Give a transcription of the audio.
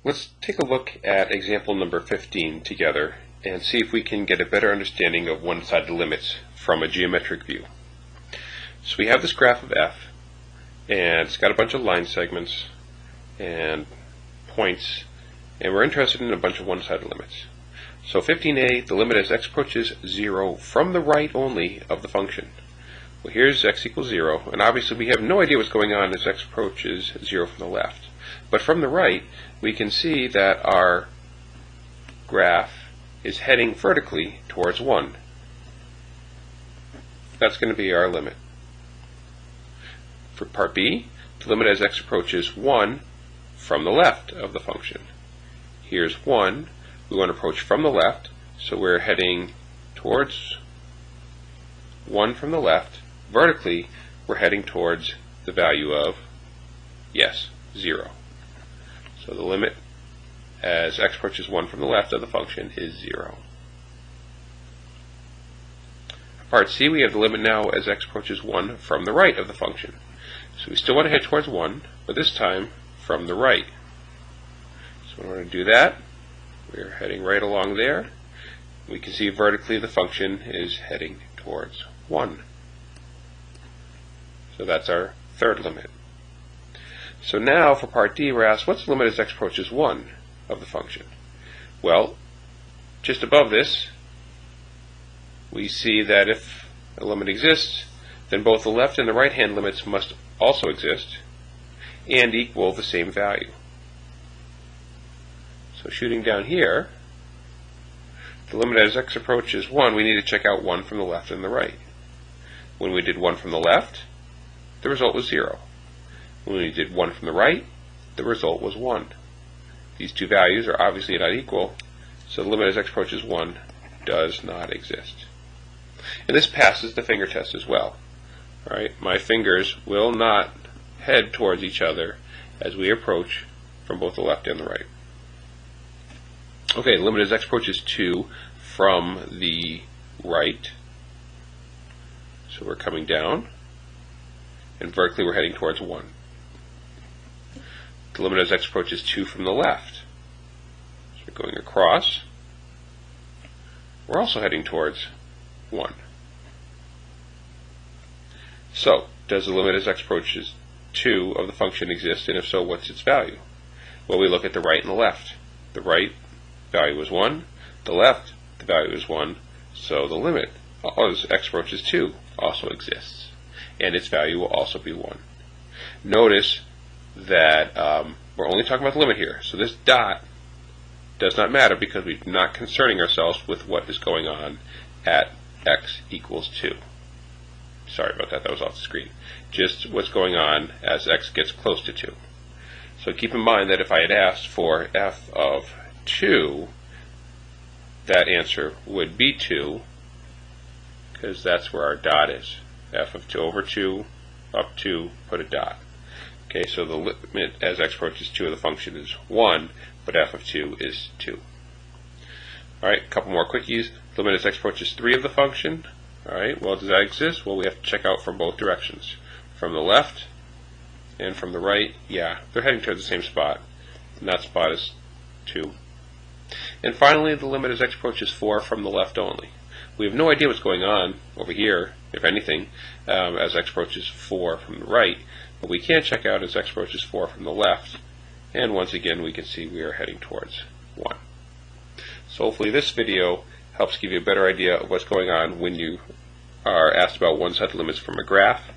Let's take a look at example number 15 together and see if we can get a better understanding of one-sided limits from a geometric view. So we have this graph of f, and it's got a bunch of line segments and points, and we're interested in a bunch of one-sided limits. So 15a, the limit as x approaches 0 from the right only of the function. Well, here's x equals 0, and obviously we have no idea what's going on as x approaches 0 from the left. But from the right, we can see that our graph is heading vertically towards 1. That's going to be our limit. For part B, the limit as x approaches 1 from the left of the function. Here's 1. We want to approach from the left, so we're heading towards 1 from the left. Vertically, we're heading towards the value of, 0. So the limit as x approaches 1 from the left of the function is 0. Part C, we have the limit now as x approaches 1 from the right of the function. So we still want to head towards 1, but this time from the right. So in order to do that, we're heading right along there. We can see vertically the function is heading towards 1. So that's our third limit. So now for part D, we're asked, what's the limit as x approaches 1 of the function? Well, just above this, we see that if a limit exists, then both the left and the right hand limits must also exist and equal the same value. So shooting down here, the limit as x approaches 1, we need to check out 1 from the left and the right. When we did 1 from the left, the result was 0. When we did 1 from the right, the result was 1. These two values are obviously not equal, so the limit as x approaches 1 does not exist. And this passes the finger test as well. All right, my fingers will not head towards each other as we approach from both the left and the right. Okay, the limit as x approaches 2 from the right. So we're coming down, and vertically we're heading towards 1. The limit as x approaches 2 from the left. So we're going across. We're also heading towards 1. So, does the limit as x approaches 2 of the function exist, and if so, what's its value? Well, we look at the right and the left. The right value is 1. The left, the value is 1. So the limit as x approaches 2 also exists, and its value will also be 1. Notice that we're only talking about the limit here. So this dot does not matter because we're not concerning ourselves with what is going on at x equals 2. Sorry about that, that was off the screen. Just what's going on as x gets close to 2. So keep in mind that if I had asked for f of 2, that answer would be 2, because that's where our dot is. F of 2 over 2, up 2, put a dot. Okay, so the limit as x approaches 2 of the function is 1, but f of 2 is 2. Alright, a couple more quickies. The limit as x approaches 3 of the function. Alright, well, does that exist? Well, we have to check out from both directions. From the left and from the right, yeah, they're heading towards the same spot. And that spot is 2. And finally, the limit as x approaches 4 from the left only. We have no idea what's going on over here, if anything, as x approaches 4 from the right, but we can check out as x approaches 4 from the left, and once again we can see we are heading towards 1. So hopefully this video helps give you a better idea of what's going on when you are asked about one-sided limits from a graph.